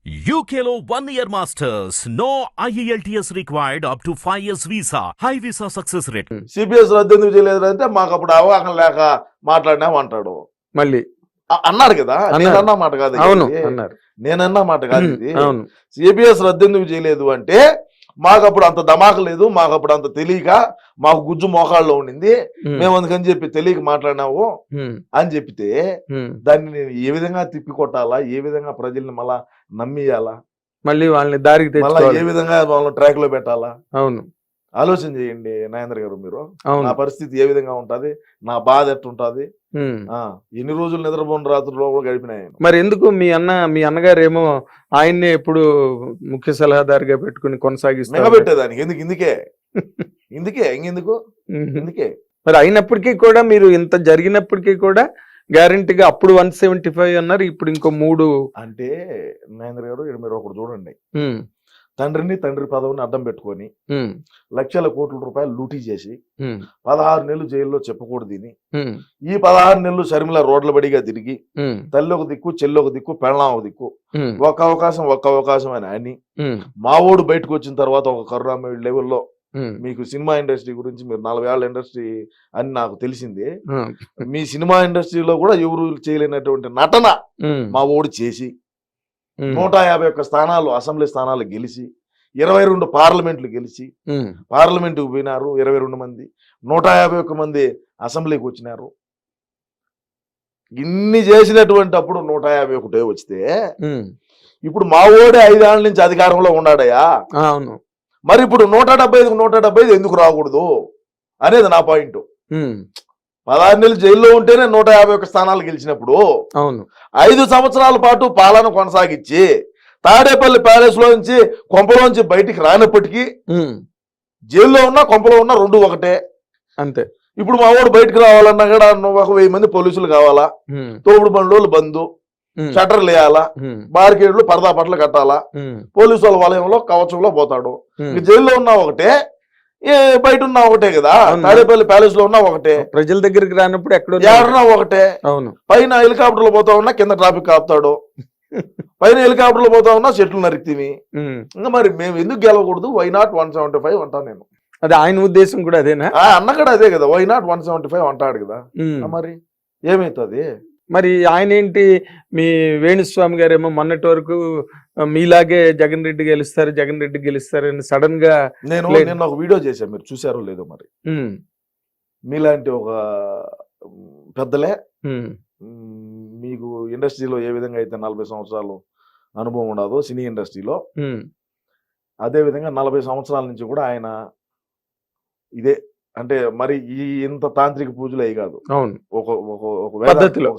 UKLO 1 year masters. No IELTS required up to 5 years visa. High visa success rate. CBS రద్దు ఎందుకు చేయలేదు అంటే మాకు అప్పుడు అవగాహన లేక మాట్లాడినామంటాడు. మళ్ళీ అన్నారు కదా, నేనన్నా మాట కాదు, అవును అన్నారు, నేనన్నా మాట కాదు ఇది. అవును. సిబిఎస్ రద్దు ఎందుకు చేయలేదు అంటే మాకు అప్పుడు అంత ధమాక లేదు, మాకు అప్పుడు అంత తెలియక, మాకు గుజ్జు మోకాళ్ళలో ఉండింది, మేము అందుకని చెప్పి తెలియక మాట్లాడినావు అని చెప్తే దాన్ని నేను ఏ విధంగా తిప్పి కొట్టాలా, ఏ విధంగా ప్రజల్ని మళ్ళా నమ్మియాలా, మళ్ళీ వాళ్ళని దారికి మళ్ళా ఏ విధంగా వాళ్ళని ట్రాక్ లో పెట్టాలా, అవును ఆలోచన చేయండి నాగేంద్ర గారు. మీరు అవును. నా పరిస్థితి ఏ విధంగా ఉంటది, నా బాధ ఎట్టుంటది, ఎన్ని రోజులు నిద్రపోని రాత్రుల్లో కూడా గడిపినాయి. మరి ఎందుకు మీ అన్నగారు ఏమో ఆయన్నే ఎప్పుడు ముఖ్య సలహాదారుగా పెట్టుకుని కొనసాగిస్తారు మిగబెట్టేదానికి ఇందుకే ఇందుకే మరి అయినప్పటికీ కూడా మీరు ఇంత జరిగినప్పటికీ కూడా గ్యారంటీగా అప్పుడు 175 అన్నారు, ఇప్పుడు ఇంకో 3 అంటే నాగేంద్ర గారు మీరు ఒకటి చూడండి, తండ్రి పదవిని అడ్డం పెట్టుకొని లక్షల కోట్ల రూపాయలు లూటీ చేసి 16 నెలలు జైల్లో చెప్పకూడదు దీని. ఈ 16 నెలలు షర్మిల రోడ్ల బడిగా తిరిగి తల్లి ఒక దిక్కు, చెల్లి ఒక దిక్కు, పెళ్ళాం ఒక దిక్కు, ఒక్క అవకాశం అని మా ఓడు బయటకు వచ్చిన తర్వాత ఒక కరుణామయుడు లెవెల్లో మీకు సినిమా ఇండస్ట్రీ గురించి, మీరు 40 ఏళ్ళ ఇండస్ట్రీ అని నాకు తెలిసింది, మీ సినిమా ఇండస్ట్రీలో కూడా ఎవరు చేయలేనటువంటి నటన మా ఓడు చేసి 151 స్థానాలు అసెంబ్లీ స్థానాలు గెలిచి 22 పార్లమెంట్లు గెలిచి పార్లమెంటుకు పోయినారు 22 మంది, 151 మంది అసెంబ్లీకి వచ్చినారు. ఇన్ని చేసినటువంటి అప్పుడు 151 వస్తే ఇప్పుడు మా ఓడే 5 ఏళ్ల నుంచి అధికారంలో ఉన్నాడయ్యా. అవును. మరి ఇప్పుడు 175 ఎందుకు రాకూడదు అనేది నా పాయింట్. 16 నెలలు జైల్లో ఉంటేనే 151 స్థానాలు గెలిచినప్పుడు, అవును, 5 సంవత్సరాల పాటు పాలన కొనసాగించి తాడేపల్లి ప్యాలెస్ లోంచి కొంపలోంచి బయటికి రానప్పటికీ జైల్లో ఉన్నా కొంపలో ఉన్నా 2 ఒకటే అంతే. ఇప్పుడు మా వాడు బయటకు రావాలన్నా కూడా 1000 మంది పోలీసులు కావాలా, తోపుడు బండ్లు బంధు, షట్టర్లు వేయాలా, బార్కేడ్లు పరదా పట్ల కట్టాలా, పోలీసు వాళ్ళ వలయంలో కవచంలో పోతాడు. జైల్లో ఉన్నా ఒకటే, బయట ఉన్నా ఒకటే కదా, తాడేపల్లి ప్యాలెస్ లో ఉన్నా ఒకటే, ప్రజల దగ్గరికి రానప్పుడు ఎక్కడున్నా ఒకటే. అవును. పైన హెలికాప్టర్లు పోతా ఉన్నా కింద ట్రాఫిక్ ఆపుతాడు, పైన హెలికాప్టర్లు పోతా ఉన్నా చెట్లు నరికితివి. ఇంకా మరి మేము ఎందుకు గెలవకూడదు? వై నాట్ 175 అంటాను నేను. అదే ఆయన ఉద్దేశం కూడా అదేనా? అన్న కూడా అదే కదా, వై నాట్ 175 అంటాడు కదా. మరి ఏమైతుంది? మరి ఆయన ఏంటి, మీ వేణుస్వామి గారేమో మొన్నటి వరకు మీలాగే జగన్ రెడ్డి గెలుస్తారని సడన్ గా నేను ఒక వీడియో చేశాను, మీరు చూసారో లేదో మరి. మీలాంటి ఒక పెద్దలే, మీకు ఇండస్ట్రీలో ఏ విధంగా అయితే 40 సంవత్సరాలు అనుభవం ఉండదో సినీ ఇండస్ట్రీలో, అదే విధంగా 40 సంవత్సరాల నుంచి కూడా ఆయన ఇదే, అంటే మరి ఈ ఇంత తాంత్రిక పూజలు అయి కాదు, ఒక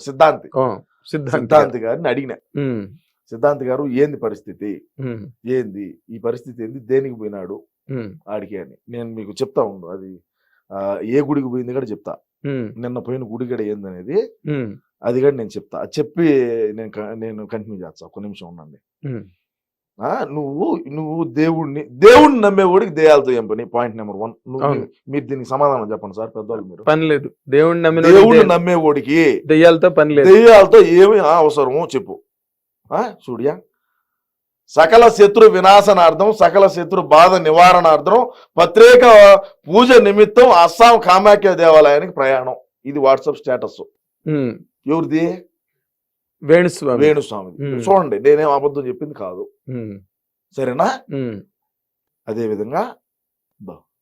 సిద్ధాంతి గారిని అడిగిన, సిద్ధాంతి గారు ఏంది పరిస్థితి, ఏంది ఈ పరిస్థితి, ఏంది దేనికి పోయినాడు ఆడికి అని నేను మీకు చెప్తా ఉండు. అది ఏ గుడికి పోయింది కూడా చెప్తా, నిన్న పోయిన గుడి కూడా ఏందనేది అది కూడా నేను చెప్తా. అది చెప్పి నేను కంటిన్యూ చేస్తా. ఒక్క నిమిషం ఉండండి. నువ్వు దేవుణ్ణి నమ్మేవాడికి దెయ్యాలతో ఏం పని? Point number 1. మీరు దీనికి సమాధానం చెప్పండి సార్, పెద్దవాళ్ళు. మీరు పని లేదు, దేవుణ్ణి నమ్మేవాడికి దెయ్యాలతో పని లేదు, దెయ్యాలతో ఏమి అవసరమో చెప్పు. చూడియా, సకల శత్రు వినాశనార్థం, సకల శత్రు బాధ నివారణార్థం ప్రత్యేక పూజ నిమిత్తం అస్సాం కామాఖ్య దేవాలయానికి ప్రయాణం. ఇది వాట్సాప్ స్టేటస్. ఎవరిది? వేణుస్వామి. చూడండి, నేనేం అబద్ధం చెప్పింది కాదు, సరేనా? అదే విధంగా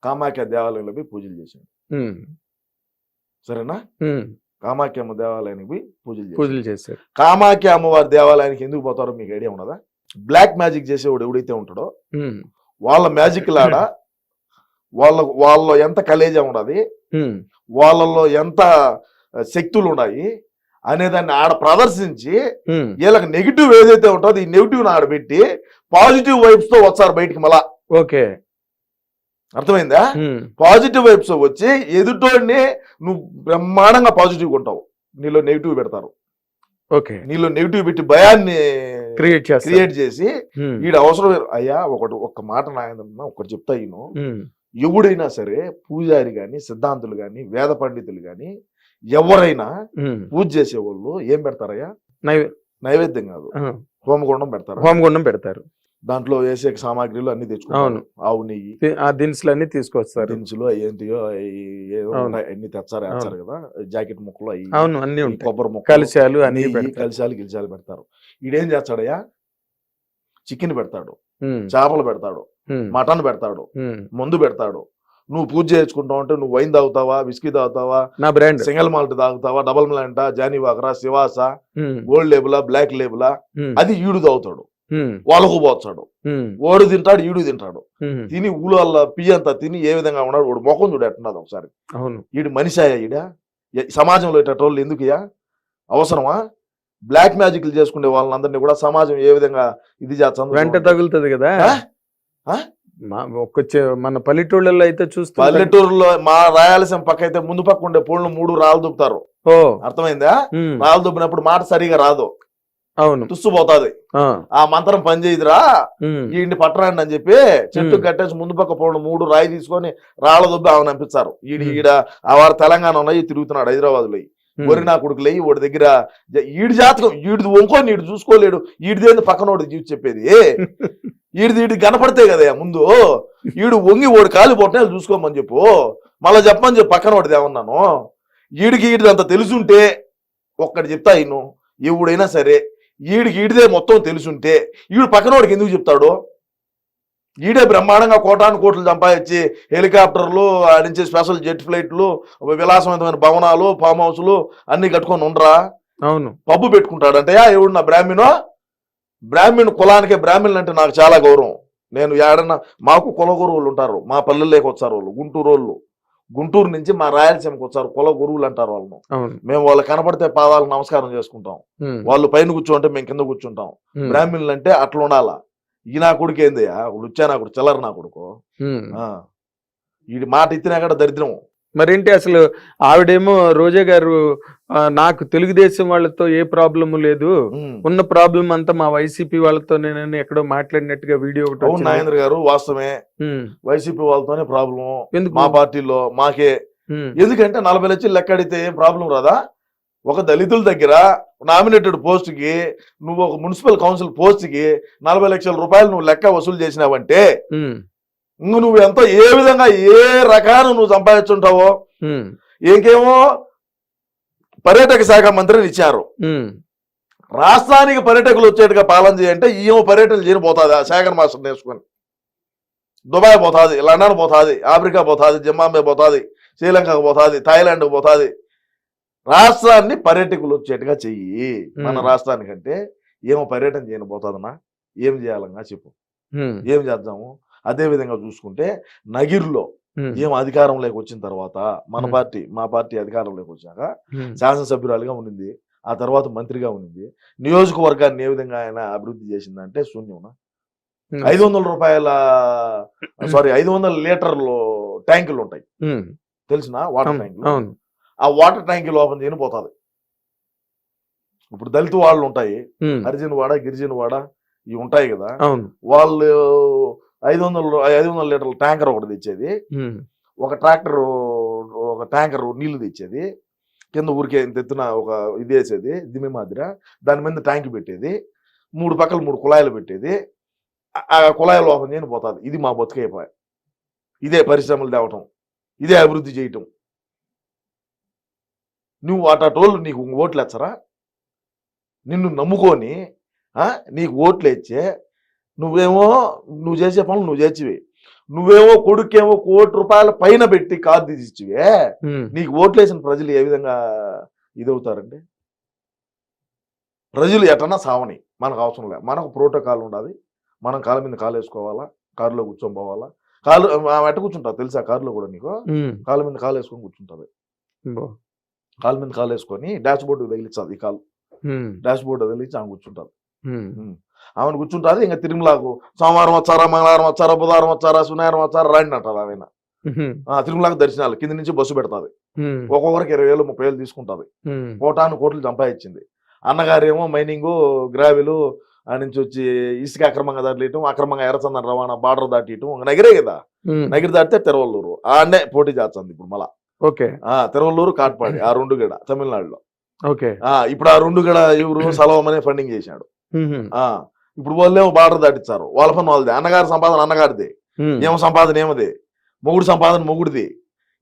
కామాఖ్య దేవాలయంలో పోయి పూజలు చేశాడు, సరేనా? కామాఖ్య అమ్మ దేవాలయానికి పోయి పూజలు చేశాడు. కామాఖ్య అమ్మవారి దేవాలయానికి ఎందుకు పోతారో మీకు ఐడియా ఉన్నదా? బ్లాక్ మ్యాజిక్ చేసేవాడు ఎవడైతే ఉంటాడో వాళ్ళ మ్యాజిక్ లాడ వాళ్ళ ఎంత కలేజా ఉండదు, వాళ్ళలో ఎంత శక్తులు ఉన్నాయి అనేదాన్ని ఆడ ప్రదర్శించి వీళ్ళకి నెగిటివ్ ఏదైతే ఉంటుందో ఈ నెగిటివ్ ఆడబెట్టి పాజిటివ్ వైబ్స్ తో వచ్చారు బయటికి. మళ్ళా ఓకే, అర్థమైందా? పాజిటివ్ వైబ్స్ వచ్చి ఎదుటోడిని నువ్వు బ్రహ్మాండంగా పాజిటివ్ ఉంటావు, నీలో నెగిటివ్ పెడతారు. ఓకే, నీలో నెగిటివ్ పెట్టి భయాన్ని క్రియేట్ చేసి వీడు అవసరం. అయ్యా ఒక్క మాట నాయన ఒకటి చెప్తా, ఈయన ఎవడైనా సరే పూజారి గాని, సిద్ధాంతులు గాని, వేద పండితులు గాని ఎవరైనా పూజ చేసేవాళ్ళు ఏం పెడతారయ్యా? నైవేద్యం కాదు, హోమగుండం పెడతారు. హోమగుండం పెడతారు. దాంట్లో వేసే సామాగ్రిలు అన్ని తెచ్చుకుంటారు. అవును. ఆవు నెయ్యి, ఆ దినుసులు అన్ని తీసుకొస్తారు. దినుసులు ఏంటియో ఏదో అవును. ఉంటాయి, అన్ని వేస్తారు కదా, జాకెట్ ముక్కలు అవి, అవును, అన్ని ఉంటాయి. కొబ్బరి ముక్కలు, కలిశాలు అన్ని నెయ్యి, పెడతారు. కలిశాలు గిలిశాలు పెడతారు. ఈడేం చేస్తాడయ్యా, చికెన్ పెడతాడు, ఉమ్, చేపలు పెడతాడు, ఉమ్, మటన్ పెడతాడు, ఉమ్. మందు పెడతాడు. నువ్వు పూజ చేసుకుంటావు అంటే నువ్వు వైన్ తాగుతావా, విస్కీ తాగుతావా, నా బ్రాండ్. సింగల్ మాల్ట్ తాగుతావా, డబల్ మాల్టా, జానీ వాకరా, శివాస, ఉమ్, గోల్డ్ లేబులా, బ్లాక్ లేబులా, ఉమ్, అది ఈడు తాగుతాడు, ఉమ్, వాళ్ళకు పోతాడు. ఉమ్, ఓడు తింటాడు, ఈడు తింటాడు. ఉమ్. తిని ఊళ్ళో పియ్యంతా తిని ఏ విధంగా ఉన్నాడు, వాడు మొఖం చూడు ఎట్టున్నది ఒకసారి. అవును. ఈడు మనిషాయా ఈడ? సమాజంలో ఇట్టోళ్ళు ఎందుకుయా, అవసరమా? బ్లాక్ మ్యాజిక్లు చేసుకునే వాళ్ళందరినీ కూడా సమాజం ఏ విధంగా ఇది చేస్తుంది, వెంట తగులుతుంది కదా. ఆ? మన పల్లెటూళ్ళలో అయితే చూస్తే పల్లెటూరులో మా రాయలసీమ పక్క అయితే ముందు పక్క ఉండే పూలను 3 రాళ్ళు దుబ్బుతారు. ఓ, అర్థమైందా? ఉమ్, రాళ్ళు దుబ్బినప్పుడు మాట సరిగా రాదు, అవును. తుస్సుపోతాది. ఆ, ఆ మంత్రం పని చేయదురా, ఉమ్, ఈ పట్టరాండి అని చెప్పి చెట్టు కట్టేసి ముందు పక్క పూలను 3 రాయి తీసుకొని రాళ్ళ దుబ్బి ఆమెను పంపిస్తారు. ఈడ వారు తెలంగాణ ఉన్నాయి తిరుగుతున్నాడు, హైదరాబాద్ లో. వరి నా కొడుకు లేయి వాడి దగ్గర ఈడి జాతకం, ఈడిది వంకొని ఈడు చూసుకోలేడు, ఈడిదేంది పక్కనోడు చూసి చెప్పేది, ఈడిది కనపడితే కదా ముందు, ఈడు వంగి ఓడి కాలు పొట్టనే చూసుకోమని చెప్పు, మళ్ళీ చెప్పమని చెప్పి పక్కనోడిది ఏమన్నాను. ఈడిది అంత తెలుసుంటే ఒక్కటి చెప్తా, ఇన్ను ఎవడైనా సరే ఈడిదే మొత్తం తెలుసుంటే ఈడు పక్కనోడికి ఎందుకు చెప్తాడు? ఈడే బ్రహ్మాండంగా కోటాను కోట్లు సంపాదించి హెలికాప్టర్లు ఆడించే స్పెషల్ జెట్ ఫ్లైట్లు, విలాసవంతమైన భవనాలు, ఫామ్ హౌస్లు అన్ని కట్టుకొని ఉండరా? అవును. పబ్బు పెట్టుకుంటాడంటే ఎవడు నా బ్రాహ్మణ్ కులానికే బ్రాహ్మణులు అంటే నాకు చాలా గౌరవం. నేను ఏడన్నా మాకు కుల గురువులు ఉంటారు, మా పల్లెల్లోకి వచ్చారు వాళ్ళు, గుంటూరు నుంచి మా రాయలసీమకి వచ్చారు, కుల గురువులు అంటారు వాళ్ళను. మేము వాళ్ళు కనపడితే పాదాలకు నమస్కారం చేసుకుంటాం, వాళ్ళు పైన కూర్చోంటే మేము కింద కూర్చుంటాం. బ్రాహ్మణులు అంటే అట్లా ఉండాలా. ఈ నా కొడుకు ఏందయ్యా, వచ్చా నా కొడుకు చిల్లర నా కొడుకు, ఈ మాట ఇచ్చినా కూడా దరిద్రం. మరేంటి అసలు ఆవిడేమో రోజా గారు నాకు తెలుగుదేశం వాళ్ళతో ఏ ప్రాబ్లము లేదు, ఉన్న ప్రాబ్లం అంతా మా వైసీపీ వాళ్ళతో నేను ఎక్కడో మాట్లాడినట్టుగా వీడియో ఒకటి. అవును నాగేంద్ర గారు, వాస్తవమే, వైసీపీ వాళ్ళతోనే ప్రాబ్లం మా పార్టీలో మాకే. ఎందుకంటే 40 లక్షలు లెక్క అడిగితే ఏం ప్రాబ్లం రాదా? ఒక దళితుల దగ్గర నామినేటెడ్ పోస్ట్ కి, నువ్వు ఒక మున్సిపల్ కౌన్సిల్ పోస్ట్ కి 40 లక్షల రూపాయలు నువ్వు లెక్క వసూలు చేసినావంటే నువ్వు ఎంతో ఏ విధంగా ఏ రకాన నువ్వు సంపాదించుంటావో. ఇంకేమో పర్యాటక శాఖ మంత్రిని ఇచ్చారు, రాష్ట్రానికి పర్యాటకులు వచ్చేట్టుగా పాలన చేయంటే ఏమో పర్యటనలు చేయబోతుంది. ఆ శేఖర్ మాస్టర్ నేర్చుకొని దుబాయ్ పోతుంది, లండన్ పోతుంది, ఆఫ్రికా పోతుంది, జింబాబే పోతుంది, శ్రీలంకకు పోతుంది, థాయిలాండ్కి పోతుంది. రాష్ట్రాన్ని పర్యాటకులు వచ్చేట్టుగా చెయ్యి. మన రాష్ట్రానికంటే ఏమో పర్యటన చేయబోతుందన్నా, ఏం చేయాలన్నా చెప్పు, ఏం చేద్దాము. అదే విధంగా చూసుకుంటే నగిరిలో ఏం అధికారంలోకి వచ్చిన తర్వాత మా పార్టీ అధికారంలోకి వచ్చాక శాసనసభ్యురాలుగా ఉన్నింది, ఆ తర్వాత మంత్రిగా ఉన్నింది. నియోజకవర్గాన్ని ఏ విధంగా ఆయన అభివృద్ధి చేసిందంటే శూన్యం. 500 లీటర్లు ట్యాంకులు ఉంటాయి తెలిసిన, వాటర్ ట్యాంకులు. ఆ వాటర్ ట్యాంకులు ఓపెన్ చేయని పోతుంది. ఇప్పుడు దళిత వాళ్ళు ఉంటాయి, హరిజన్ వాడ, గిరిజన వాడ ఇవి ఉంటాయి కదా, వాళ్ళు 500 లీటర్ల ట్యాంకర్ ఒకటి తెచ్చేది, ఒక ట్రాక్టర్ ఒక ట్యాంకర్ నీళ్లు తెచ్చేది, కింద ఊరికే తెత్తున ఒక ఇది వేసేది దిమ్మి మాదిర, దాని మీద ట్యాంక్ పెట్టేది, 3 పక్కల 3 కుళాయిలు పెట్టేది, ఆ కుళాయిలు ఓపెన్ చేయని పోతుంది. ఇది మా బతుకైపోయి, ఇదే పరిశ్రమలు తేవటం, ఇదే అభివృద్ధి చేయటం. నువ్వు అటోళ్ళు నీకు ఓట్లు ఎచ్చరా? నిన్ను నమ్ముకొని నీకు ఓట్లు ఇచ్చే నువ్వు చేసే పనులు నువ్వు చేసివి. నువ్వేమో కొడుకేమో ₹1 కోటి పైన పెట్టి కారు తీసిచ్చివే, నీకు ఓట్లు వేసిన ప్రజలు ఏ విధంగా ఇదవుతారండి? ప్రజలు ఎటన్నా సావని, మనకు అవసరం లేదు. మనకు ప్రోటోకాల్ ఉండాలి, మనం కాళ్ళ మీద కాలు వేసుకోవాలా, కారులో కూర్చొని పోవాలా. కాళ్ళు ఎట్ట కూర్చుంటా తెలుసా? కారులో కూడా నీకు కాళ్ళ మీద కాలు వేసుకొని కూర్చుంటది, కాళ్ళ మీద కాలు వేసుకొని డాష్ బోర్డు తగిలించాలి. ఈ కాలు డాష్ బోర్డు తగిలించి ఆమె కూర్చుంటారు. ఆమెను కూర్చుంటుంది. ఇంకా తిరుమలకు సోమవారం వచ్చారా, మంగళవారం వచ్చారా, బుధవారం వచ్చారా, శనివారం వచ్చారా రాండి అంటారు. ఆమె తిరుమలకు దర్శనాలు కింద నుంచి బస్సు పెడతాది, ఒక్కొక్కరికి 20,000 30,000 తీసుకుంటది. కోట్లు సంపాదించింది. అన్నగారేమో మైనింగ్, గ్రావెలు ఆ నుంచి వచ్చి ఇసుక అక్రమంగా దాటియటం, అక్రమంగా ఎర్రచందన రవాణా, బార్డర్ దాటియటం. నగిరే కదా, నగిరి దాటితే తిరువల్లూరు ఆడనే పోటీ చేస్తుంది ఇప్పుడు మళ్ళా. తిరువల్లూరు, కాట్పాడి ఆ 2 గడ తమిళనాడులో. ఓకే. ఇప్పుడు ఆ 2 కూడా ఎవరు సలవమనే ఫండింగ్ చేశాడు. ఇప్పుడు వాళ్ళేమో బార్డర్ దాటిస్తారు, వాళ్ళ పని వాళ్ళది, అన్నగారి సంపాదన అన్నగారిది, ఏమో సంపాదన ఏమది, మొగుడు సంపాదన మొగుడిది.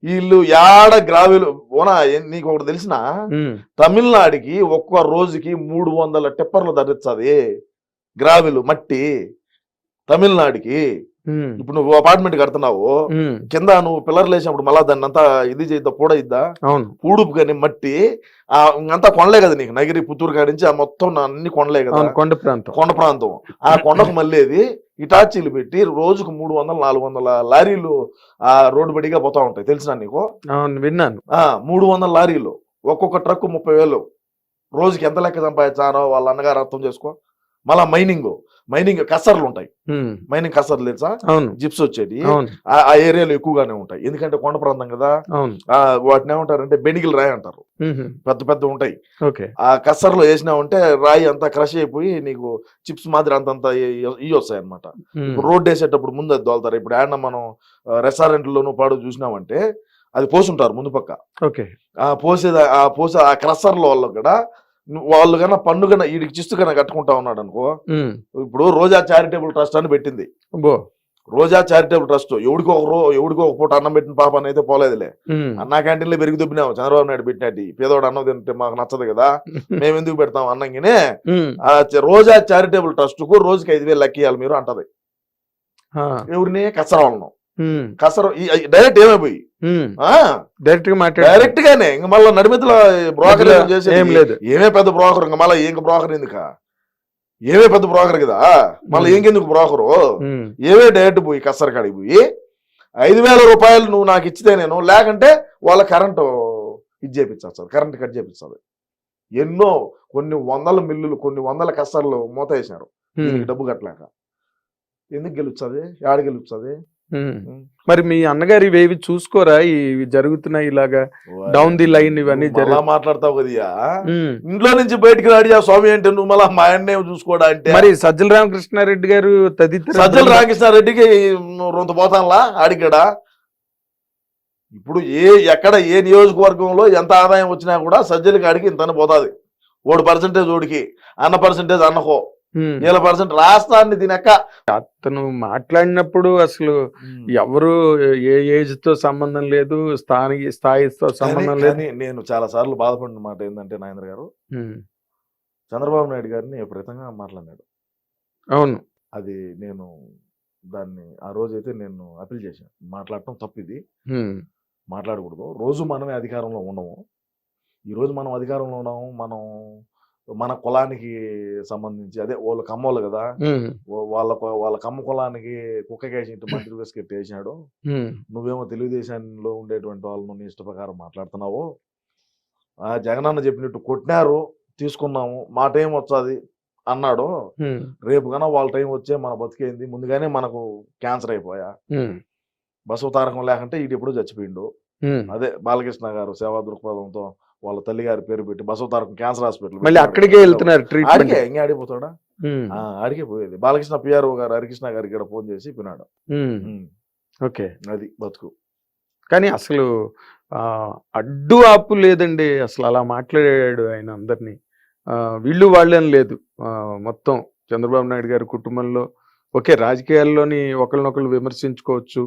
వీళ్ళు యాడ గ్రావెలు ఓనా. నీకు ఒకటి తెలిసిన, తమిళనాడుకి ఒక్క రోజుకి 300 టిప్పర్లు ధరించది గ్రావెలు మట్టి తమిళనాడుకి. ఇప్పుడు నువ్వు అపార్ట్మెంట్ కడుతున్నావు, కింద నువ్వు పిల్లర్లు వేసినప్పుడు మళ్ళా దాన్ని అంతా ఇది చేద్దా, పూడ ఇద్దా, పూడుపు కానీ మట్టి అంతా కొండలే కదా నీకు, నగిరి పుత్తూరు కాడి నుంచి ఆ మొత్తం అన్ని కొండలే కదా, కొండ ప్రాంతం. ఆ కొండకు మళ్ళీ ఇటాచీలు పెట్టి రోజుకు 300-400 లారీలు ఆ రోడ్డు బడిగా పోతా ఉంటాయి. తెలిసిన నీకు? విన్నాను. 300 లారీలు, ఒక్కొక్క ట్రక్ 30,000. రోజుకి ఎంత లెక్క సంపాదించారో వాళ్ళ అన్నగారు అర్థం చేసుకో. మళ్ళా మైనింగ్ కసర్లు ఉంటాయి, మైనింగ్ కసర్లు తెలుసా, జిప్స్ వచ్చేది ఆ ఏరియాలో ఎక్కువగానే ఉంటాయి. ఎందుకంటే కొండ ప్రాంతం కదా, వాటిని ఏమంటారంటే బెనిగిల్ రాయి అంటారు, పెద్ద పెద్ద ఉంటాయి. ఆ కసర్లో వేసినామంటే రాయి అంతా క్రష్ అయిపోయి నీకు చిప్స్ మాదిరి అంతంత ఇవి వస్తాయి అనమాట. ఇప్పుడు రోడ్డు వేసేటప్పుడు ముందు అది దోలుతారు. ఇప్పుడు ఏమన్నా మనం రెస్టారెంట్లోనూ పాడు చూసినామంటే అది పోసుంటారు ముందు పక్క. పోసే ఆ క్రషర్ల వల్ల కూడా వాళ్ళు కన్నా పన్ను కన్నా వీడికి చిస్తు కన్నా కట్టుకుంటా ఉన్నాడు అనుకో. ఇప్పుడు రోజా చారిటబుల్ ట్రస్ట్ అని పెట్టింది. రోజా చారిటబుల్ ట్రస్ట్ ఎవడికో ఒక పూట అన్నం పెట్టిన పాప అని అయితే పోలేదులే. అన్నా క్యాంటీన్ లో పెరిగి దుబ్బినాము, చంద్రబాబు నాయుడు పెట్టినట్టు. పేదోడు అన్నం తింటే మాకు నచ్చదు కదా, మేము ఎందుకు పెడతాం అన్నంగినే. రోజా చారిటబుల్ ట్రస్ట్ కు రోజుకి 5,000 లెక్కియాలి మీరు అంటది. ఎవరిని? కసరవాళ్ళను. కసర డైరెక్ట్ ఏమైపోయి డైరెక్ట్ గానే ఇంక మళ్ళీ నడిమితుల బ్రోకర్ ఏమే పెద్ద బ్రోకర్, ఇంక మళ్ళీ ఇంక బ్రోకర్ ఎందుక, ఏమే పెద్ద బ్రోకర్ కదా, మళ్ళీ ఇంకెందుకు బ్రోకరు, ఏమే డైరెక్ట్ పోయి కసర కాడికి పోయి 5,000 రూపాయలు నువ్వు నాకు ఇచ్చితే నేను, లేకంటే వాళ్ళ కరెంటు ఇది చేపించాలి, కరెంట్ కట్ చేపించాలి. ఎన్నో కొన్ని 100 మిల్లులు, కొన్ని 100 కసర్లు మూత వేసినారు డబ్బు కట్టలేక. ఎందుకు గెలుస్తుంది, ఆడ గెలుస్తుంది. మరి మీ అన్నగారు ఇవేవి చూసుకోరా, ఇవి జరుగుతున్నాయి ఇలాగా డౌన్ ది లైన్ ఇవన్నీ మాట్లాడతావు కదా, ఇంట్లో నుంచి బయటకు రాడి ఆ స్వామి అంటే నువ్వు మళ్ళీ మా అన్నే చూసుకోవడా అంటే. మరి సజ్జల రామకృష్ణారెడ్డి గారు సజ్జల రామకృష్ణారెడ్డికి రొంత పోతానులా ఆడికడా. ఇప్పుడు ఎక్కడ ఏ నియోజకవర్గంలో ఎంత ఆదాయం వచ్చినా కూడా సజ్జల కాడికి ఇంతనే పోతుంది. 1% ఓడికి, అన్న పర్సెంటేజ్ అన్నకో, 7% రాష్ట్రాన్ని తినక. అతను మాట్లాడినప్పుడు అసలు ఎవరు ఏ ఏజ్ తో సంబంధం లేదు, స్థాయితో సంబంధం లేదు. నేను చాలా సార్లు బాధపడిన మాట ఏంటంటే, నాగేంద్ర గారు చంద్రబాబు నాయుడు గారిని విపరీతంగా మాట్లాడినాడు. అవును, అది నేను దాన్ని ఆ రోజైతే నేను అపీల్ చేశాను. మాట్లాడటం తప్పిది, మాట్లాడకూడదు. రోజు మనమే అధికారంలో ఉండము. ఈ రోజు మనం అధికారంలో ఉన్నాము, మనం మన కులానికి సంబంధించి, అదే వాళ్ళ కమ్మోళ్ళు కదా, వాళ్ళ కమ్మ కులానికి కుక్కకేసి మంత్రి వేసుకెట్టి వేసినాడు. నువ్వేమో తెలుగుదేశంలో ఉండేటువంటి వాళ్ళను నీ ఇష్ట ప్రకారం మాట్లాడుతున్నావు. జగనన్న చెప్పినట్టు కొట్టినారు, తీసుకున్నాము, మా టైం వచ్చాది అన్నాడు. రేపు కన్నా వాళ్ళ టైం వచ్చే మన బతికేంది, ముందుగానే మనకు క్యాన్సర్ అయిపోయా. బసవ తారకం లేకంటే ఇటు ఎప్పుడు చచ్చిపోయిండు. అదే బాలకృష్ణ గారు సేవా దృక్పథంతో వాళ్ళ తల్లి గారి పేరు పెట్టి బసవ తారకం క్యాన్సర్ హాస్పిటల్, మళ్ళీ అక్కడికే వెళ్తున్నారు. ఇంకా ఆడిపోతాడా, ఆడికే పోయేది. బాలకృష్ణ పిఆర్ఓ గారు హరికృష్ణ గారికి ఇక్కడ ఫోన్ చేసి పిన్నాడు. ఓకే, అది బతుకు. కానీ అసలు అడ్డు ఆపు లేదండి, అసలు అలా మాట్లాడాడు ఆయన అందరినీ. వీళ్ళు వాళ్ళని లేదు, మొత్తం చంద్రబాబు నాయుడు గారి కుటుంబంలో ఓకే, రాజకీయాల్లోని ఒకరినొకరు విమర్శించుకోవచ్చు,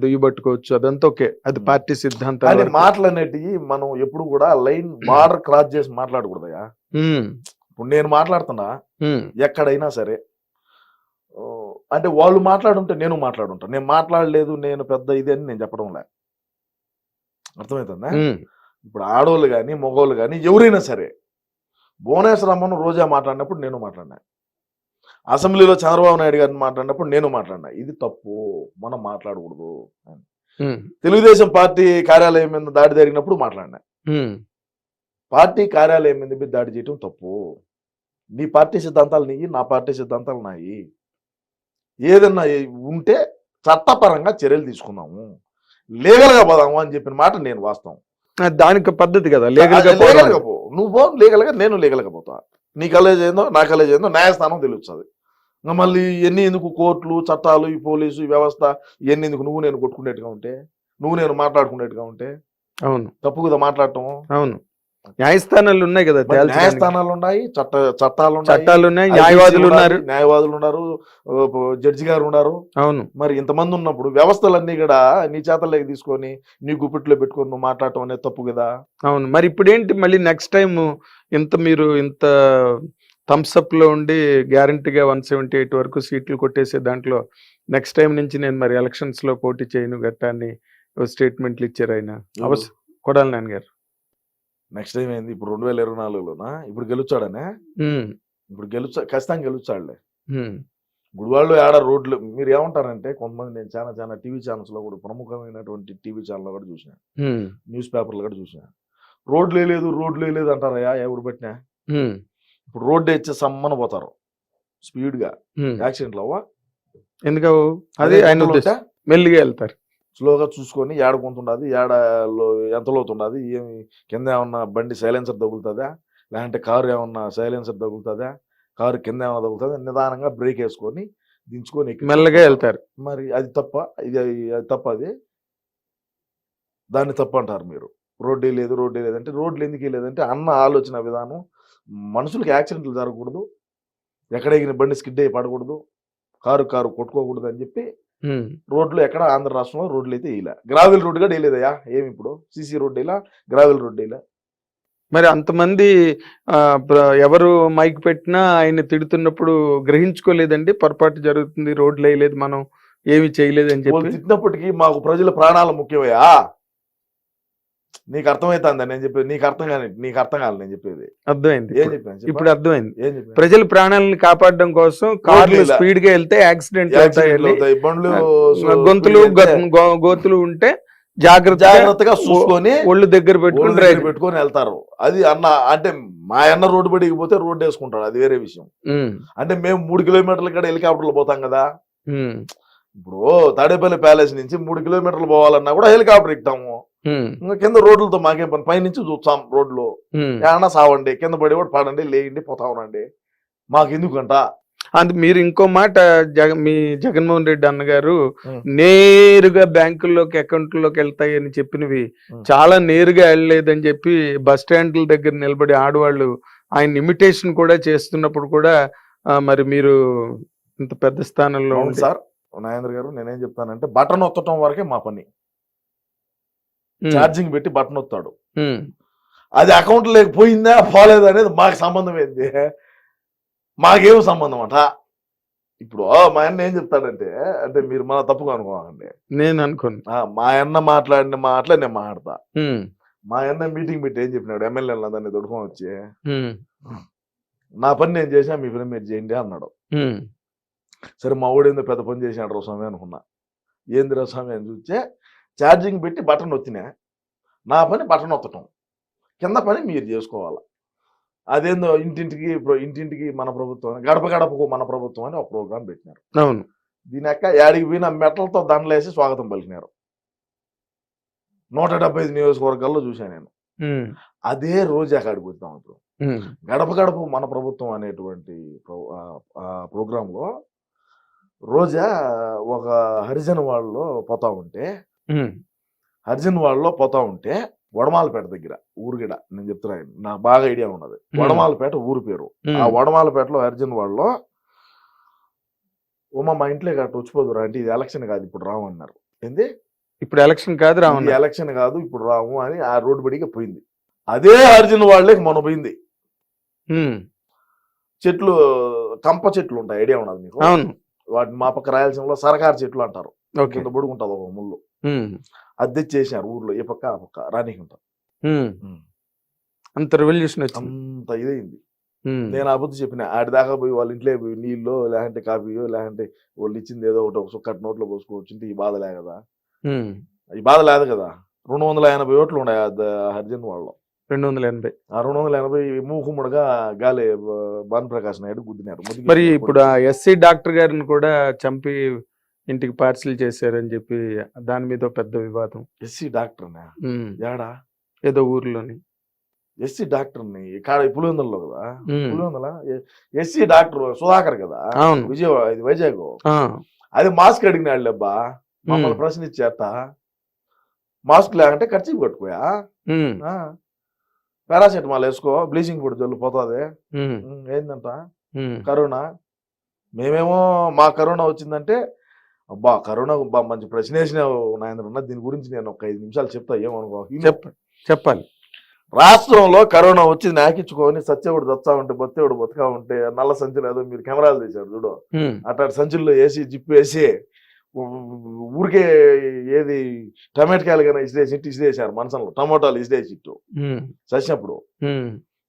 దుయ్యబట్టుకోవచ్చు, అదంతా ఓకే, అది పార్టీ సిద్ధాంతం. మాటలనేటివి మనం ఎప్పుడు కూడా లైన్ బార్డర్ క్రాస్ చేసి మాట్లాడకూడదయా. ఇప్పుడు నేను మాట్లాడుతున్నా ఎక్కడైనా సరే, అంటే వాళ్ళు మాట్లాడుంటే నేను మాట్లాడుంటా, నేను మాట్లాడలేదు నేను పెద్ద ఇది అని నేను చెప్పడం లే. అర్థమవుతుందా? ఇప్పుడు ఆడవాళ్ళు కానీ మగవాళ్ళు కానీ ఎవరైనా సరే, భువనేశ్వరమ్మను రోజా మాట్లాడినప్పుడు నేను మాట్లాడినా, అసెంబ్లీలో చంద్రబాబు నాయుడు గారిని మాట్లాడినప్పుడు నేను మాట్లాడినా. ఇది తప్పు, మనం మాట్లాడకూడదు. తెలుగుదేశం పార్టీ కార్యాలయం మీద దాడి జరిగినప్పుడు మాట్లాడినా. పార్టీ కార్యాలయం మీద దాడి చేయటం తప్పు. నీ పార్టీ సిద్ధాంతాలు నీయి, నా పార్టీ సిద్ధాంతాలు నాయి. ఏదన్నా ఉంటే చట్టపరంగా చర్యలు తీసుకుందాము, లీగల్ గా పోదాము అని చెప్పిన మాట నేను వాస్తవం. దానికి పద్ధతి కదా, లీగల్ గా పో, నువ్వు పో లీగల్ గా, నేను లీగల్ గా పోతా. నీ కాలేజ్ ఏందో నా కాలేజ్ ఏందో న్యాయస్థానం తెలుస్తుంది. ఇంకా మళ్ళీ ఎన్ని ఎందుకు కోర్టులు, చట్టాలు, ఈ పోలీసు, ఈ వ్యవస్థ ఇవన్నీ ఎందుకు? నువ్వు నేను కొట్టుకునేట్టుగా ఉంటే, నువ్వు నేను మాట్లాడుకునేట్టుగా ఉంటే అవును, తప్పు కదా మాట్లాడటం. అవును, న్యాయస్థానాలు ఉన్నాయి కదా, మరి తేల్చడానికి. న్యాయస్థానాలు ఉన్నాయి, చట్టాలు ఉన్నాయి, చట్టాలు ఉన్నాయి, IPC న్యాయవాదులు ఉన్నది, ఉన్నారు. న్యాయవాదులు ఉన్నారు, జడ్జి గారు ఉన్నారు. అవును. మరి ఇంతమంది ఉన్నప్పుడు వ్యవస్థలన్నీ కూడా నీ చేతల్లోకి తీసుకొని నీ గుప్పిట్లో పెట్టుకొని నువ్వు మాట్లాడటం అనేది తప్పు కదా. అవును. మరి ఇప్పుడేంటి మళ్ళీ నెక్స్ట్ టైం మీరు ఇంత థమ్స్అప్ లో ఉండి గ్యారంటీగా 178 వరకు సీట్లు కొట్టేసే దాంట్లో నెక్స్ట్ టైం నుంచి నేను మరి ఎలక్షన్స్ లో పోటీ చేయను గట్టాన్ని స్టేట్మెంట్లు ఇచ్చారు ఆయన. కొడాలి నాన్నగారు. నెక్స్ట్ టైం ఏంది ఇప్పుడు 2024లోనా ఇప్పుడు గెలుచాడనే, ఇప్పుడు ఖచ్చితంగా గెలుచాడులే. గుడివాళ్ళు ఆడ రోడ్లు మీరు ఏమంటారంటే కొంతమంది, నేను చాలా టీవీ ఛానల్స్ లో కూడా ప్రముఖమైనటువంటి టీవీ ఛానల్ కూడా చూసిన, న్యూస్ పేపర్లు కూడా చూసిన, రోడ్లు లేదు అంటారయ్యా ఎవరు పెట్టినా. ఇప్పుడు రోడ్డు ఇచ్చే సమ్మన పోతారు స్పీడ్ గా, యాక్సిడెంట్లు అవ్వా ఎందుకు అదే ఆయన ఉద్దేశం. మెల్లిగా వెళ్తారు, స్లోగా చూసుకొని ఏడ కొంతుండదు, ఎంత లోతుండదు, ఏమి కింద ఏమన్నా బండి సైలెన్సర్ తగులుతుందా, లేదంటే కారు ఏమన్నా సైలెన్సర్ తగులుతుందా, కారు కింద ఏమన్నా తగులుతుందా, నిదానంగా బ్రేక్ వేసుకొని దించుకొని మెల్లగా వెళ్తారు. మరి అది తప్ప, అది తప్ప, అది దాన్ని తప్పు అంటారు మీరు. రోడ్డే లేదంటే రోడ్లు ఎందుకు లేదంటే అన్న ఆలోచన విధానం, మనుషులకు యాక్సిడెంట్లు జరగకూడదు, ఎక్కడ ఎగిన బండి స్కిడ్ అయ్యి పడకూడదు, కారు కొట్టుకోకూడదు అని చెప్పి రోడ్లు ఎక్కడ ఆంధ్ర రాష్ట్రంలో రోడ్లు అయితే వేయలే. గ్రావెల్ రోడ్డు కూడా వేయలేదయ్యా, ఏమి ఇప్పుడు సీసీ రోడ్డు వేయలా, గ్రావెల్ రోడ్డు వేయలే. మరి అంతమంది ఎవరు మైక్ పెట్టినా ఆయన తిడుతున్నప్పుడు గ్రహించుకోలేదండి, పొరపాటు జరుగుతుంది, రోడ్లు వేయలేదు, మనం ఏమి చేయలేదని చెప్పి తిట్టినప్పటికీ మాకు ప్రజల ప్రాణాలు ముఖ్యమయ్యా. నీకు అర్థమవుతుందా నేను చెప్పేది? నీకు అర్థం కాదు నేను చెప్పేది. అర్థమైంది, ఏం చెప్పాను ఇప్పుడు అర్థమైంది. ఏం చెప్పాను? ప్రజల ప్రాణాలను కాపాడడం కోసం కార్లు స్పీడ్ గా వెళ్తే యాక్సిడెంట్ అవుతాయి, బండ్లు గోతులు ఉంటే జాగ్రత్తగా చూసుకొని ఒళ్ళు దగ్గర పెట్టుకొని వెళ్తారు. అది అన్న అంటే మా అన్న రోడ్డు పడిపోతే రోడ్డు వేసుకుంటాడు, అది వేరే విషయం. అంటే మేము 3 కిలోమీటర్ల కాడ హెలికాప్టర్లు పోతాం కదా. ఇప్పుడు తాడేపల్లి ప్యాలెస్ నుంచి 3 కిలోమీటర్లు పోవాలన్నా కూడా హెలికాప్టర్ ఎక్కుతాము. ఇంకా కింద రోడ్లతో మాకేం పని, పైనుంచి చూస్తాం రోడ్లు, ఏమన్నా సావండి, కింద పడి కూడా పడండి, లేయండి, పోతా ఉండండి, మాకు ఎందుకంట. అది మీరు ఇంకో మాట, మీ జగన్మోహన్ రెడ్డి అన్నగారు నేరుగా బ్యాంకుల్లోకి అకౌంట్లోకి వెళ్తాయని చెప్పినవి చాలా నేరుగా వెళ్ళలేదని చెప్పి బస్ స్టాండ్ల దగ్గర నిలబడి ఆడవాళ్ళు ఆయన ఇమిటేషన్ కూడా చేస్తున్నప్పుడు కూడా మరి మీరు ఇంత పెద్ద స్థానంలో ఉంది సార్. నాగేంద్ర గారు, నేనేం చెప్తానంటే బటన్ ఒత్తటం వరకే మా పని. ఛార్జింగ్ పెట్టి బటన్ ఒత్తాడు, అది అకౌంట్ లేకపోయిందా పోలేదా అనేది మాకు సంబంధం ఏంది, మాకేం సంబంధం అంట. ఇప్పుడు మా అన్న ఏం చెప్తాడంటే, అంటే మీరు మన తప్పుగా అనుకోవాలండి, నేను అనుకోను, మా అన్న మాట్లాడిన మాటలే నేను మాట్లాడతా. మా అన్న మీటింగ్ పెట్టి ఏం చెప్పినాడు, ఎమ్మెల్యేలు అందరినీ దొడుకొని వచ్చి, నా పని నేను చేసినా మీ పని మీరు చేయండి అన్నాడు. సరే మా ఊడేందో పెద్ద పని చేసినాడు స్వామి అనుకున్నా. ఏంది స్వామి అని చూస్తే ఛార్జింగ్ పెట్టి బటన్ ఒత్తినా, నా పని బటన్ ఒత్తటం, కింద పని మీరు చేసుకోవాలి. అదేందో ఇంటింటికి మన ప్రభుత్వం, గడప గడపకు మన ప్రభుత్వం అని ఒక ప్రోగ్రాం పెట్టినారు. అవును, దీని యొక్క యాడికి పోయిన మెటలతో దండలేసి స్వాగతం పలికినారు. 175 నియోజకవర్గాల్లో చూశాను నేను. అదే రోజు అక్కడికి పోతాం. ఇప్పుడు గడప గడప మన ప్రభుత్వం అనేటువంటి ప్రోగ్రాంలో రోజా ఒక హరిజన్ వాళ్ళలో పోతా ఉంటే వడమాలపేట దగ్గర ఊరుగిడ, నేను చెప్తున్నాను, నాకు బాగా ఐడియా ఉన్నది. వడమాలపేట ఊరు పేరు. ఆ వడమాలపేటలో అర్జున్ వాళ్ళలో మా ఇంట్లో గట్ట వచ్చిపోదురా అంటే, ఇది ఎలక్షన్ కాదు ఇప్పుడు రాము అన్నారు. ఏంది ఇప్పుడు ఎలక్షన్ కాదు రాము, ఎలక్షన్ కాదు ఇప్పుడు రాము అని ఆ రోడ్డు బడిగా పోయింది. అదే అర్జున్ వాళ్ళకి మొన్న పోయింది. చెట్లు, కంప చెట్లు ఉంటాయి, ఐడియా ఉన్నది మీకు? వాటిని మా పక్క రాయలసీమలో సరకారు చెట్లు అంటారు. కింద బొడుగుంటది ఒక ముళ్ళు, అది తెచ్చేసారు ఊర్లో, ఏ పక్క ఆ పక్క రానికుంటారు. అంత రెవల్యూషన్ అంత ఇదైంది. నేను ఆ బుద్ధి చెప్పిన, ఆడి దాకా పోయి వాళ్ళ ఇంట్లో పోయి నీళ్ళు లేదంటే కాఫీయో లేదంటే వాళ్ళు ఇచ్చింది ఏదో ఒకటి, ఒక సుక్కటి నోట్లో పోసుకోవచ్చు, ఈ బాధ లే కదా, ఈ బాధ లేదు కదా. 280 ఓట్లు ఉన్నాయి హరిజన్ వాళ్ళలో. 280. ఆ 280 మూకుముడుగా గాలి భానుప్రకాష్ నాయుడు గుద్దినారు. మరి ఇప్పుడు ఆ ఎస్సీ డాక్టర్ గారిని కూడా చంపి ఇంటికి పార్సిల్ చేశారని చెప్పి దాని మీద పెద్ద వివాదం. ఎస్సీ డాక్టర్ ఏడా, ఏదో ఊర్లోని ఎస్సీ డాక్టర్ ని పులివెందులలో కదా, పులివెందుల ఎస్సీ డాక్టర్ సుధాకర్ కదా, విజయవాడ, ఇది వైజాగ్. అది మాస్క్ అడిగినాడు అబ్బా, మమ్మల్ని ప్రశ్నించేట, మాస్క్ లేకంటే ఖర్చు కట్టుకోయా. పారాసెటమాల్ వేసుకో, బ్లీచింగ్ పొడి జల్లు పోతుంది. ఏందంట కరోనా. మేమేమో మా కరోనా వచ్చిందంటే అబ్బా కరోనా మంచి ప్రశ్న వేసినావు నాయన, దీని గురించి నేను ఒక 5 నిమిషాలు చెప్తా, ఏమనుకో. చెప్పాలి. రాష్ట్రంలో కరోనా వచ్చి నాకిచ్చుకొని సత్యవుడు దచ్చా ఉంటే బొత్తేవుడు బతుకా ఉంటే నల్ల సంచులు ఏదో మీరు కెమెరాలు తీశారు చూడు, అట్లాంటి సంచుల్లో వేసి జిప్పు వేసి ఊరికే ఏది టమాటకాయలు కానీ ఇసిరేసారు మనసులో, టమోటాలు ఇసిరేసిట్టు చచ్చినప్పుడు.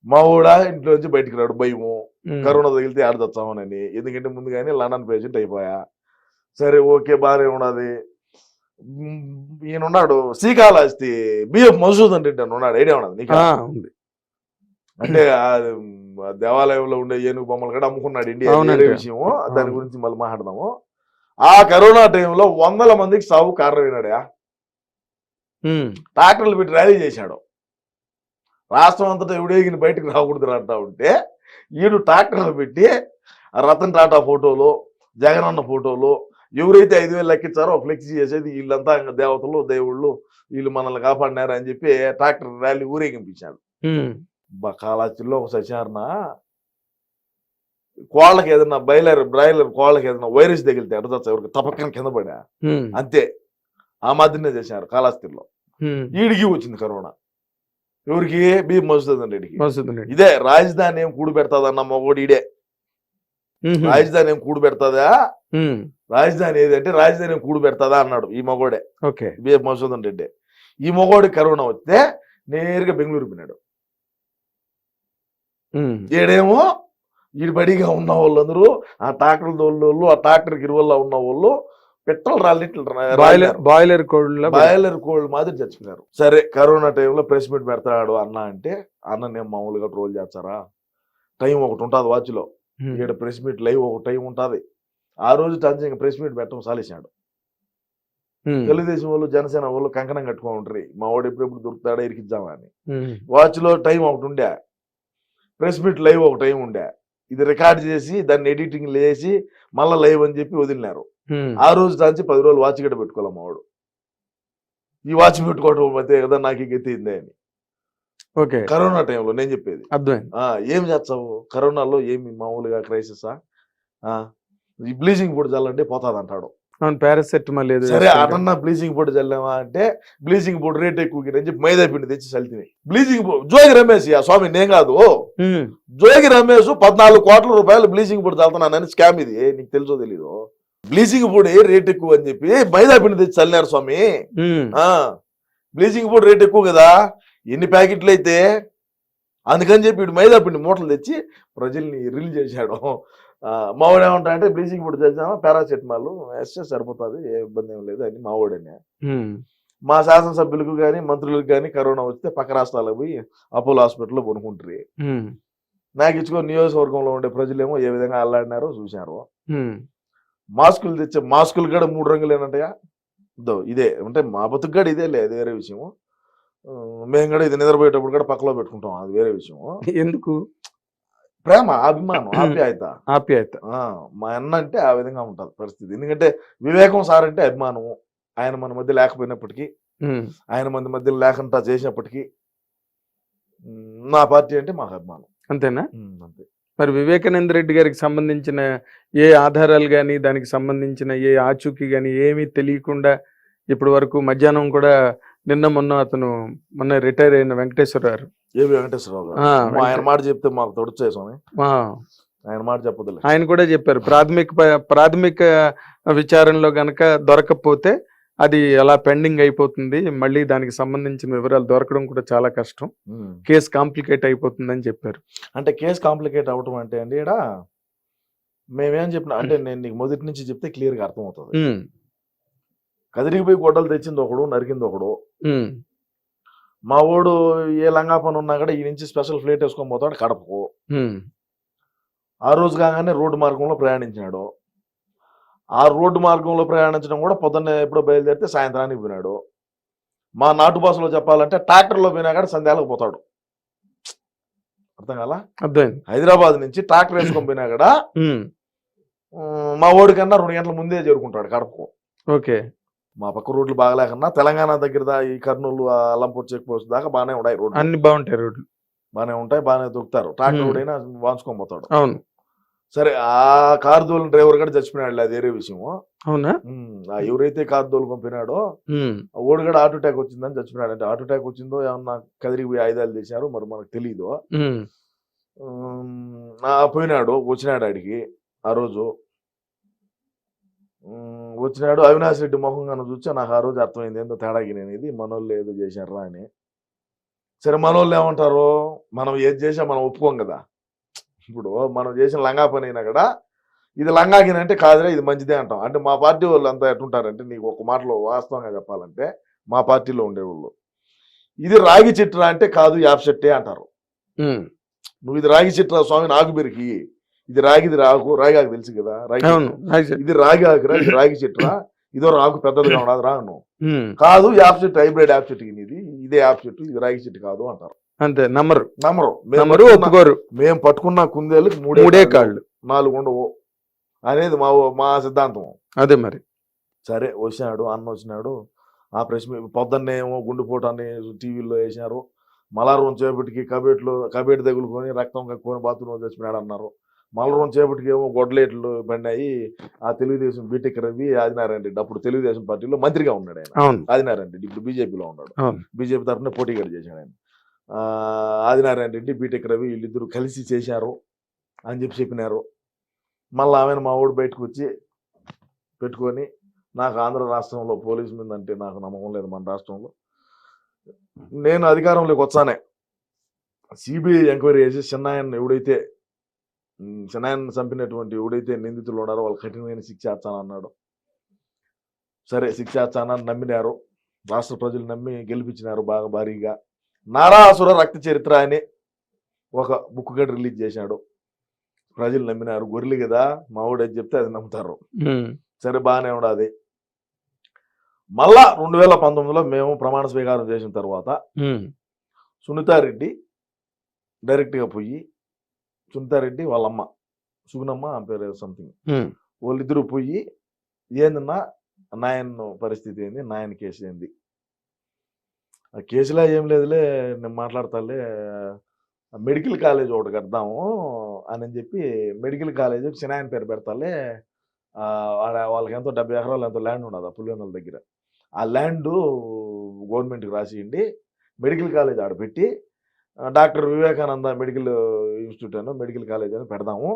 మా ఊడా ఇంట్లోంచి బయటికి రాడు భయము, కరోనా తగిలితే ఆడ తెచ్చామని. ఎందుకంటే ముందుగానే లండన్ పేషెంట్ అయిపోయా. సరే ఓకే బాగానే ఉన్నది. ఈయన ఉన్నాడు శ్రీకాళహస్తి బిఎఫ్ మధుసూదన్ రెడ్డి అని ఉన్నాడు, ఐడియా ఉన్నది నీకు? అంటే దేవాలయంలో ఉండే ఏనుగు బొమ్మలు కూడా అమ్ముకున్నాడు ఇండియా, వేరే విషయము, దాని గురించి మళ్ళీ మాట్లాడదాము. ఆ కరోనా టైంలో 100 మందికి సాగు కారణమైనాడా. ట్రాక్టర్లు పెట్టి ర్యాలీ చేశాడు. రాష్ట్రం అంతటా ఎవడేగిన బయటకు రాకూడదు అంటా ఉంటే ఈడు ట్రాక్టర్లు పెట్టి రతన్ టాటా ఫోటోలు, జగనన్న ఫోటోలు, ఎవరైతే 5,000 లెక్కించారో ఫ్లెక్సీ చేసేది వీళ్ళంతా ఇంకా దేవతలు దేవుళ్ళు, వీళ్ళు మనల్ని కాపాడినారు అని చెప్పి ట్రాక్టర్ ర్యాలీ ఊరేగింపించాడు. కాళహస్తిలో ఒక సత్యనారాయణ కోళ్ళకి ఏదైనా బ్రాయిలర్ కోళ్ళకి ఏదైనా వైరస్ తగిలితే ఎడతా ఎవరికి తపక్కన కింద పడా అంతే. ఆ మాదిరినే చేశారు కాళహస్తిలో. ఈడికి వచ్చింది కరోనా. ఎవరికి? బి మధుసూదన్ రెడ్డికి. ఇదే రాజధాని ఏం కూడు పెడతాదన్న మగోడు ఈడే. రాజధాని ఏం కూడు పెడతాదా, రాజధాని ఏదంటే రాజధాని ఏం కూడు పెడతాదా అన్నాడు ఈ మగోడే, బిఎఫ్ మధుసూదన్ రెడ్డి. ఈ మగోడి కరోనా వస్తే నేరుగా బెంగళూరు పోయినాడు. ఈడేమో ఈడు బడిగా ఉన్న వాళ్ళందరూ ఆ ట్రాక్టర్ తోళ్ళు, ఆ ట్రాక్టర్ ఇరువల్ల ఉన్న వాళ్ళు పెట్రోల్ బాయిలర్ కోళ్ళు మాదిరి చచ్చిపోయారు. సరే కరోనా టైంలో ప్రెస్ మీట్ పెడతాడు అన్న అంటే, అన్న నేను మామూలుగా ట్రోల్ చేస్తారా, టైం ఒకటి ఉంటుంది వాచ్లో, ఇక్కడ ప్రెస్ మీట్ లైవ్ ఒక టైం ఉంటుంది. ఆ రోజు టంచి ఇంకా ప్రెస్ మీట్ పెట్టడం సాలేసాడు. తెలుగుదేశం వాళ్ళు జనసేన వాళ్ళు కంకణం కట్టుకొని ఉంటారు, మా వాడు ఎప్పుడెప్పుడు దొరుకుతాడా ఇరికిద్దామా అని. వాచ్లో టైం ఒకటి ఉండే, ప్రెస్ మీట్ లైవ్ ఒక టైం ఉండే. ఇది రికార్డ్ చేసి దాన్ని ఎడిటింగ్ లేసి మళ్ళీ లైవ్ అని చెప్పి వదిలినారు. ఆ రోజు దాచి 10 రోజులు వాచ్ గడ్డ పెట్టుకోవాలి మా వాడు. ఈ వాచ్ పెట్టుకోవడం అయితే కదా నాకు గెత్తిందే అని. ఓకే, కరోనా టైంలో నేను చెప్పేది అర్థం. ఏం చేస్తావు కరోనాలో, ఏమి మామూలుగా క్రైసిసా, ఈ బ్లీచింగ్ పొడి చల్లంటే పోతాది అంటాడు. పారాసెటమాల్ లేదు. సరే అటన్నా బ్లీచింగ్ పొడి చల్లామా అంటే బ్లీచింగ్ పొడి రేట్ ఎక్కువ అని చెప్పి మైదా పిండి తెచ్చి చల్లితే బ్లీచింగ్ పొడి. జోగి రమేష్ ఆ స్వామి నేను కాదు, జోగి రమేష్ 14 కోట్ల రూపాయలు బ్లీచింగ్ పొడి చల్లుతున్నానని స్కామ్. ఇది నీకు తెలుసో తెలీదు? బ్లీచింగ్ పొడి రేట్ ఎక్కువ అని చెప్పి మైదా పిండి తెచ్చి చల్లినారు స్వామి. బ్లీచింగ్ పొడి రేట్ ఎక్కువ కదా, ఎన్ని ప్యాకెట్లు అయితే, అందుకని చెప్పి ఇటు మైదా పిండి మూటలు తెచ్చి ప్రజల్ని రిలీజ్ చేశాడు. మావాడు ఏమంటా అంటే బ్లీచింగ్ పొడి తెచ్చామా, పారాసెటమాల్ వేస్తే సరిపోతుంది, ఏ ఇబ్బంది ఏం లేదు అని మావాడని. మా శాసనసభ్యులకు కానీ మంత్రులకు కానీ కరోనా వస్తే పక్క రాష్ట్రాలకు పోయి అపోలో హాస్పిటల్లో కొనుక్కుంటారు. నాకు ఇచ్చుకో నియోజకవర్గంలో ఉండే ప్రజలేమో ఏ విధంగా అల్లాడినారో చూశారు. మాస్కులు తెచ్చే మాస్కులు కూడా 3 రంగులేనంటగా. ఇదే అంటే మా బతుకు కూడా ఇదే లేదు, వేరే విషయము. మేము కూడా ఇది నిద్రపోయేటప్పుడు కూడా పక్కలో పెట్టుకుంటాం, అది వేరే విషయము. ఎందుకు? ప్రేమ, అభిమానం, ఆప్యాయత. మా అన్న అంటే ఆ విధంగా ఉంటుంది పరిస్థితి. ఎందుకంటే వివేకం సార్ అంటే అభిమానము. ఆయన మన మధ్య లేకపోయినప్పటికీ, ఆయన మన మధ్య లేకుండా చేసినప్పటికీ నా పార్టీ అంటే మాకు అభిమానం. అంతేనా? అంతే. మరి వివేకానంద రెడ్డి గారికి సంబంధించిన ఏ ఆధారాలు కానీ, దానికి సంబంధించిన ఏ ఆచూకీ కానీ ఏమీ తెలియకుండా ఇప్పటి వరకు మధ్యాహ్నం కూడా మొన్న రిటైర్ అయిన వెంకటేశ్వరరావు, వెంకటేశ్వరరావు ఆయన మాట చెప్తే మాకు తొడుచే స్వామి, ఆయన మాట చెప్పదు. ఆయన కూడా చెప్పారు ప్రాథమిక విచారణలో గనక దొరకకపోతే అది అలా పెండింగ్ అయిపోతుంది, మళ్ళీ దానికి సంబంధించిన వివరాలు దొరకడం కూడా చాలా కష్టం, కేసు కాంప్లికేట్ అయిపోతుందని చెప్పారు. అంటే కేసు కాంప్లికేట్ అవటం అంటే అండి ఇక్కడ మేమేం చెప్పినా అంటే నేను నీకు మొదటి నుంచి చెప్తే క్లియర్ గా అర్థమవుతుంది. కదిరికి పోయి గొడ్డలు తెచ్చింది ఒకడు, నరికింది ఒకడు. మా వాడు ఏ లంగా పని ఉన్నా కూడా ఈ నుంచి స్పెషల్ ఫ్లైట్ వేసుకొని పోతాడు కడపకు. ఆ రోజు కాగానే రోడ్డు మార్గంలో ప్రయాణించినాడు. ఆ రోడ్డు మార్గంలో ప్రయాణించడం కూడా పొద్దున్నే ఎప్పుడో బయలుదేరితే సాయంత్రానికి పోయినాడు. మా నాటు భాషలో చెప్పాలంటే ట్రాక్టర్లో పోయినా కూడా సంధ్యాలకు పోతాడు. అర్థం కాలా? హైదరాబాద్ నుంచి ట్రాక్టర్ వేసుకొని పోయినా కూడా మా ఓడి కన్నా 2 గంటల ముందే చేరుకుంటాడు కడపకు. ఓకే. మా పక్క రోడ్లు బాగలేకన్నా తెలంగాణ దగ్గర ఈ కర్నూలు, అల్లంపూర్ చెక్ పోస్ట్ దాకా బాగానే ఉన్నాయి రోడ్లు, అన్ని బాగుంటాయి రోడ్లు. బాగానే ఉంటాయి, బాగానే దొక్కుతారు. ట్రాక్టర్ కూడా వాంచుకొని పోతాడు. అవును. సరే ఆ కారు దోలిన డ్రైవర్ కూడా చచ్చిపోయినాడు, అది వేరే విషయము. అవునా? ఎవరైతే కారు దోలుకొని ఓడి కూడా హార్ట్ అటాక్ వచ్చిందని చచ్చిపోయినాడు. అంటే హార్ట్ అటాక్ వచ్చిందో ఏమన్నా కదిరిపోయి ఆయుధాలు తీశారు మరి మనకు తెలియదు. పోయినాడు, వచ్చినాడు ఆడికి ఆ రోజు. వచ్చినాడు, అవినాష్ రెడ్డి మొహంగా చూస్తే నాకు ఆ రోజు అర్థమైంది ఏందో తేడాకి నేను ఇది మనోళ్ళు ఏదో చేశారా అని. సరే మనోళ్ళు ఏమంటారు, మనం ఏది చేసా మనం ఒప్పుకోం కదా. ఇప్పుడు మనం చేసిన లంగా పని అయినా కూడా ఇది లంగాకిన అంటే కాదురా ఇది మంచిదే అంటాం. అంటే మా పార్టీ వాళ్ళు అంతా ఎట్టుంటారంటే, నీకు ఒక మాటలో వాస్తవంగా చెప్పాలంటే మా పార్టీలో ఉండేవాళ్ళు ఇది రాగి చిట్రా అంటే కాదు యాప్ చెట్టే అంటారు. నువ్వు ఇది రాగి చిట్రా స్వామి నాకు బెరికి, ఇది రాగిది రాగి ఆకు తెలుసు కదా, ఇది రాగి ఆకురా, ఇది రాగి చెట్రా, ఇదో రాకు పెద్దదిగా ఉండదు రాను కాదు, యాప్ చెట్టు హైబ్రిడ్ యాప్ చెట్టు ఇది, ఇదే యాప్ చెట్టు, ఇది రాగి చెట్టు కాదు అంటారు. అంతే, నమ్మరు. ఒప్పుకోరు. మేము పట్టుకున్న కుందేళ్ళకి 3 కాళ్ళు 4 ఉండవు అనేది మా సిద్ధాంతం. అదే మరి. సరే వచ్చినాడు, అన్న వచ్చినాడు. ఆ ప్రెస్ పొద్దున్నే ఏమో గుండెపోటు అని టీవీలో వేసినారు. మళ్ళా 2 చేపటికి కబేటి తగులుకొని రక్తం కక్కుని బాత్రూంలో చచ్చిపోయాడు అన్నారు. మళ్ళీ 2 చేపటికి ఏమో గొడ్డలేట్లు పడినాయి. ఆ తెలుగుదేశం బీటెక్ రవి ఆదినారాయణ రెడ్డి అప్పుడు తెలుగుదేశం పార్టీలో మంత్రిగా ఉన్నాడు ఆయన. ఆదినారాయణ రెడ్డి ఇప్పుడు బీజేపీలో ఉన్నాడు. బీజేపీ తరఫున పోటీగా చేశాడు ఆయన. ఆదినారాయణ రెడ్డి, బీటెక్ రవి వీళ్ళిద్దరూ కలిసి చేశారు అని చెప్పినారు. మళ్ళీ ఆమెను మా ఊడు బయటకు వచ్చి పెట్టుకొని, నాకు ఆంధ్ర రాష్ట్రంలో పోలీసు మీద అంటే నాకు నమ్మకం లేదు, మన రాష్ట్రంలో నేను అధికారంలోకి వచ్చానే సిబిఐ ఎంక్వైరీ చేసి చిన్నాయన్ని చంపినటువంటి ఎవడైతే నిందితులు ఉన్నారో వాళ్ళు కఠినమైన శిక్ష చేస్తానన్నాడు. సరే శిక్ష చేస్తానని నమ్మినారు, రాష్ట్ర ప్రజలు నమ్మి గెలిపించినారు బాగా భారీగా. నారాసుర రక్త చరిత్ర అని ఒక బుక్ గడ్డ రిలీజ్ చేశాడు. ప్రజలు నమ్మినారు, గొర్రెలు కదా మావుడు అది చెప్తే అది నమ్ముతారు. సరే బాగానే ఉండదు. మళ్ళా 2019లో మేము ప్రమాణ స్వీకారం చేసిన తర్వాత సునీతారెడ్డి డైరెక్ట్గా పోయి, సునీతారెడ్డి వాళ్ళమ్మ సుగుణమ్మ ఆ పేరు సంథింగ్, వాళ్ళిద్దరూ పోయి ఏందన్నా నాయన పరిస్థితి ఏంది, నాయన కేసు ఏంది, ఆ కేసులో ఏం లేదులే నేను మాట్లాడతాలే, మెడికల్ కాలేజ్ ఒకటి కడదాము అని చెప్పి మెడికల్ కాలేజ్ చిన్నాయన పేరు పెడతాలే, వాళ్ళకి ఎంతో 70 ఎకరాలు ఎంతో ల్యాండ్ ఉండదు ఆ పులివెందుల దగ్గర, ఆ ల్యాండ్ గవర్నమెంట్కి రాసియండి, మెడికల్ కాలేజ్ ఆడ పెట్టి డాక్టర్ వివేకానంద మెడికల్ ఇన్స్టిట్యూట్ అని మెడికల్ కాలేజ్ అని పెడదాము,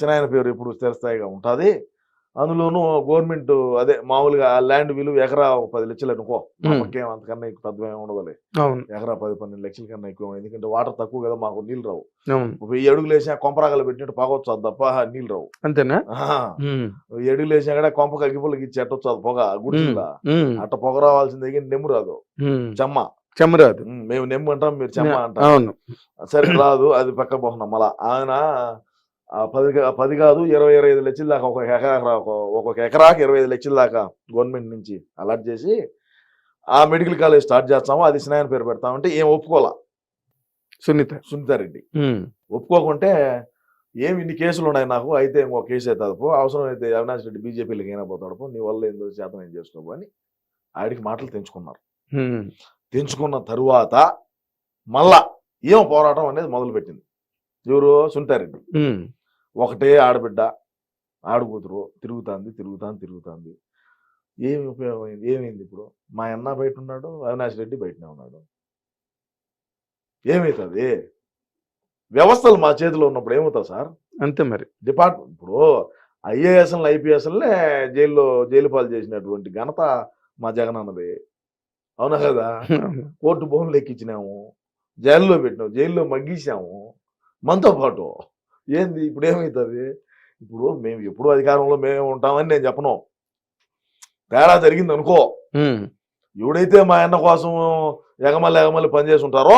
చిన్నాయన పేరు ఇప్పుడు స్థిరస్థాయిగా ఉంటుంది, అందులోనూ గవర్నమెంట్ అదే మామూలుగా ఆ ల్యాండ్ విలువ ఎకరా 10 లక్షలు అనుకో, మనకేం అంతకన్నా పెద్ద ఉండదులే, ఎకరా 10-12 లక్షల కన్నా ఎక్కువ, ఎందుకంటే వాటర్ తక్కువ కదా, మాకు నీళ్ళు రావు, 1000 అడుగులు వేసినా కొంపరాగలు పెట్టినట్టు పొగవచ్చు అది తప్ప నీళ్ళు రావు. అంతేనా? 1000 అడుగులు వేసినా కూడా కొంపకి అగ్గిపుల్లకి ఇచ్చి ఎట్టొచ్చు అది పొగ గుడిలా, అట్ట పొగ రావాల్సిందే కానీ నెమ్ము రాదు, చెమ్మ రాదు. మేము నెమ్ము అంటాం, మీరు చెమ్మ అంటాం. సరే రాదు, అది పక్క పోతున్నాం. మళ్ళా ఆయన 10 కాదు 20-25 లక్షల దాకా ఒక్కొక్క ఎకరాకి 25 లక్షల దాకా గవర్నమెంట్ నుంచి అలాట్ చేసి ఆ మెడికల్ కాలేజ్ స్టార్ట్ చేస్తాము, అది స్నాయన పేరు పెడతామంటే ఏం ఒప్పుకోవాలా సునీతారెడ్డి. ఒప్పుకోకుంటే ఏమి ఇన్ని కేసులు ఉన్నాయి నాకు, అయితే ఇంకో కేసు అవుతుంది, అవసరం అయితే అవినాష్ రెడ్డి బీజేపీలోకి అయినా పోతాడు, నీ వల్ల ఏందో శాతం ఏం చేసుకోవు అని ఆడికి మాటలు తెంచుకున్నారు. తెంచుకున్న తరువాత మళ్ళా ఏం పోరాటం అనేది మొదలు పెట్టింది ఎవరు, సునీతారెడ్డి. ఒకటే ఆడబిడ్డ ఆడుకూతురు తిరుగుతాంది. ఏమి ఉపయోగం అయింది, ఏమైంది? ఇప్పుడు మా అన్న బయట ఉన్నాడు, అవినాష్ రెడ్డి బయటనే ఉన్నాడు, ఏమవుతుంది? వ్యవస్థలు మా చేతిలో ఉన్నప్పుడు ఏమవుతావు సార్? అంతే మరి. డిపార్ట్మెంట్ ఇప్పుడు ఐఏఎస్ఎల్ ఐపీఎస్ఎల్నే జైలు పాలు చేసినటువంటి ఘనత మా జగన్ అన్నది, అవునా కదా? కోర్టు భూములు ఎక్కించినాము, జైల్లో పెట్టినాము, జైల్లో మగ్గించాము మనతో పాటు. ఏంది ఇప్పుడు ఏమవుతుంది? ఇప్పుడు మేము ఎప్పుడు అధికారంలో మేము ఉంటామని నేను చెప్పను, తేడా జరిగింది అనుకో, ఎవడైతే మా అన్న కోసం ఎగమల్లి పనిచేసి ఉంటారో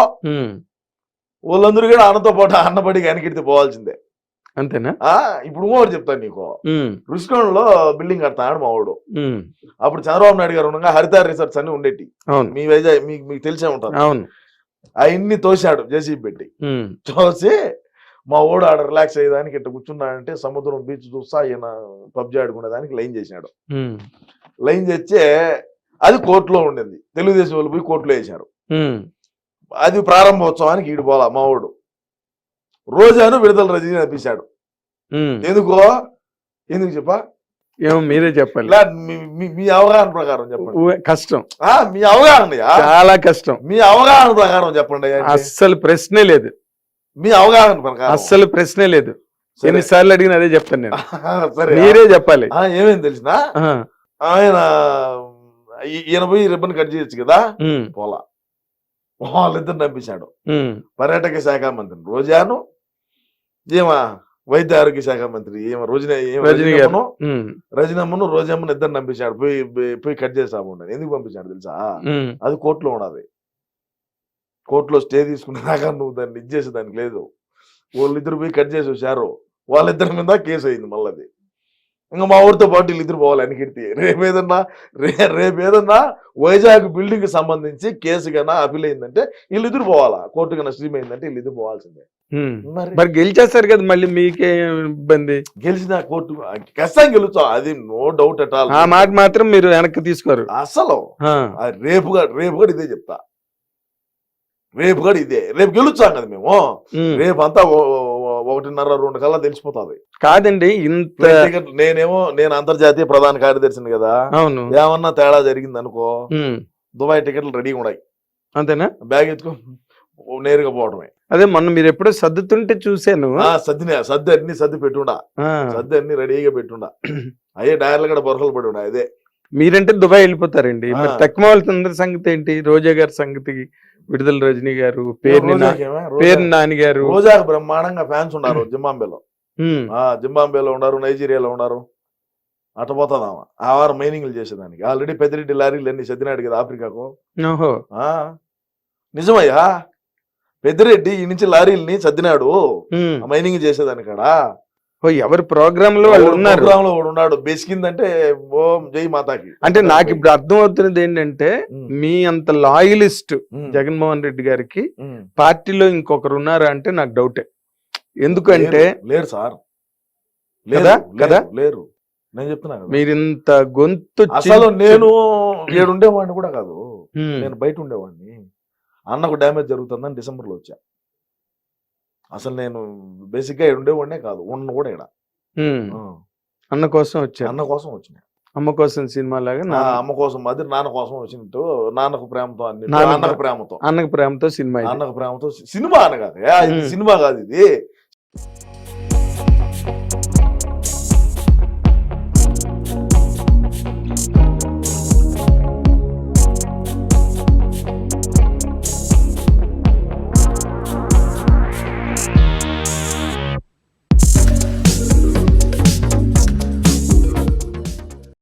వాళ్ళందరూ కూడా అన్నతో పాటు అన్నబడికి వెనకెడితే పోవాల్సిందే. అంతేనా? ఇప్పుడు ఇంకోటి చెప్తాను నీకు, రుషికొండలో బిల్డింగ్ కడతాడు మా వాడు, అప్పుడు చంద్రబాబు నాయుడు గారు ఉండగా హరిత రిసార్ట్స్ అన్ని ఉండేటి, మీ వైజాగ్ మీకు తెలిసే ఉంటారు, అవన్నీ తోసాడు జేసీబీ పెట్టి. తోసి మా ఓడు ఆడ రిలాక్స్ అయ్యేదానికి ఇట్లా కూర్చున్నాడంటే సముద్రం బీచ్ చూస్తా ఈయన పబ్జి ఆడుకునేదానికి లైన్ చేసినాడు. లైన్ చేస్తే అది కోర్టులో ఉండేది, తెలుగుదేశం వాళ్ళు పోయి కోర్టులో వేశారు. అది ప్రారంభోత్సవానికి ఈడు పోలా మావాడు. రోజాను విడుదల రజనీ అనిపించాడు. ఎందుకు చెప్పా? ఏమో మీరే చెప్పాలి. ఇలా మీ అవగాహన ప్రకారం చెప్పండి. కష్టం, మీ అవగాహన చాలా కష్టం. మీ అవగాహన ప్రకారం చెప్పండి. అస్సలు ప్రశ్నే లేదు. మీ అవగాహన ప్రకారం అస్సలు ప్రశ్నే లేదు. ఎన్నిసార్లు అడిగిన అదే చెప్తాను నేను. సరే మీరే చెప్పాలి. ఏమేమి తెలిసిన ఆయన ఈయన పోయి రిబ్బన్ కట్ చేయొచ్చు కదా, పోలా. వాళ్ళిద్దరు నంపించాడు. పర్యాటక శాఖ మంత్రి రోజాను, ఏమా వైద్య ఆరోగ్య శాఖ మంత్రి ఏమో రజనమ్మను రోజమ్మను ఇద్దరు నంపించాడు. పోయి కట్ చేసాము. ఎందుకు పంపించాడు తెలుసా? అది కోర్టులో ఉన్నది. కోర్టులో స్టే తీసుకున్నాక నువ్వు దాన్ని ఇచ్చేసి దానికి లేదు. వాళ్ళిద్దరు పోయి కట్ చేసి వచ్చారు. వాళ్ళిద్దరి మీద కేసు అయింది. మళ్ళీ అది ఇంకా మా ఊరితో పాటు వీళ్ళిద్దరు పోవాలి అనికిర్తి. రేపేదన్నా వైజాగ్ బిల్డింగ్ కి సంబంధించి కేసు కన్నా అపీల్ అయిందంటే వీళ్ళిద్దరు పోవాలా, కోర్టు కన్నా స్ట్రీమ్ అయిందంటే వీళ్ళిద్దరు పోవాల్సిందే. మరి గెలిచేస్తారు కదా, మళ్ళీ మీకే ఇబ్బంది. గెలిచిన కోర్టు ఖచ్చితంగా గెలుస్తాం, అది నో డౌట్ అట్ ఆల్. ఆ మాట మాత్రం మీరు వెనక్కి తీసుకోరు అసలు. రేపు కూడా ఇదే చెప్తా. రేపు గెలుచాం కదా మేము. రేపు అంతా 1:30-2 కల్లా తెలిసిపోతుంది. కాదండి ఇంత నేను అంతర్జాతీయ ప్రధాన కార్యదర్శిని కదా. అవును, ఏమన్నా తేడా జరిగింది అనుకో దుబాయ్ టికెట్లు రెడీగా ఉన్నాయి. అంతేనా? బ్యాగ్ ఎత్తుకో నేరుగా పోవడమే. అదే మొన్న మీరు ఎప్పుడో సర్దుతుంటే చూసాను. సర్ది అన్ని పెట్టుండా, సర్ది అన్ని రెడీగా పెట్టుండా. అయ్యే డైర్లు కూడా బొరకలు పడి ఉండా. అదే మీరంటే దుబాయ్ వెళ్ళిపోతారండి. మరి తక్కువ వాళ్ళ సంగతి ఏంటి? రోజా గారి సంగతి, విడుదల రజనీ గారు, పేరు నాని గారు. రోజాకు బ్రహ్మాండంగా ఫ్యాన్స్ ఉన్నారు జింబాంబేలో. జింబాంబేలో ఉన్నారు, నైజీరియాలో ఉన్నారు. అట్ట పోతుందామా ఆ వారం మైనింగ్లు చేసేదానికి. ఆల్రెడీ పెద్దిరెడ్డి లారీలు అన్ని సర్దినాడు కదా ఆఫ్రికాకు. నిజమయ్యా, పెద్దిరెడ్డి ఈ నుంచి లారీలని సర్దినాడు మైనింగ్ చేసేదానికాడా. ఎవరి ప్రోగ్రామ్ లో వాళ్ళు ఉన్నారు. ఉన్నాడు బెసికిందంటే ఓం జై మాతాకి. అంటే నాకు ఇప్పుడు అర్థం అవుతున్నది ఏంటంటే, మీ అంత లాయలిస్ట్ జగన్మోహన్ రెడ్డి గారికి పార్టీలో ఇంకొకరు ఉన్నారా అంటే నాకు డౌటే. ఎందుకంటే లేరు సార్, కదా లేరు. నేను చెప్తున్నా మీరింత గొంతు. అసలు నేను ఏడుండేవాడిని కూడా కాదు, నేను బయట ఉండేవాడిని. అన్నకు డ్యామేజ్ జరుగుతుందని డిసెంబర్లో వచ్చా. అసలు నేను బేసిక్ గా ఉండేవాడినే కాదు, ఉన్న కూడా ఇక్కడ అన్న కోసం వచ్చా. అన్న కోసం వచ్చిన, అమ్మ కోసం సినిమా లాగా. అమ్మ కోసం అది నాన్న కోసం వచ్చినట్టు. నాన్నకు ప్రేమతో అన్ని, అన్నకు ప్రేమతో, అన్నకు ప్రేమతో సినిమా, అన్నకు ప్రేమతో సినిమా అనగా సినిమా కాదు ఇది.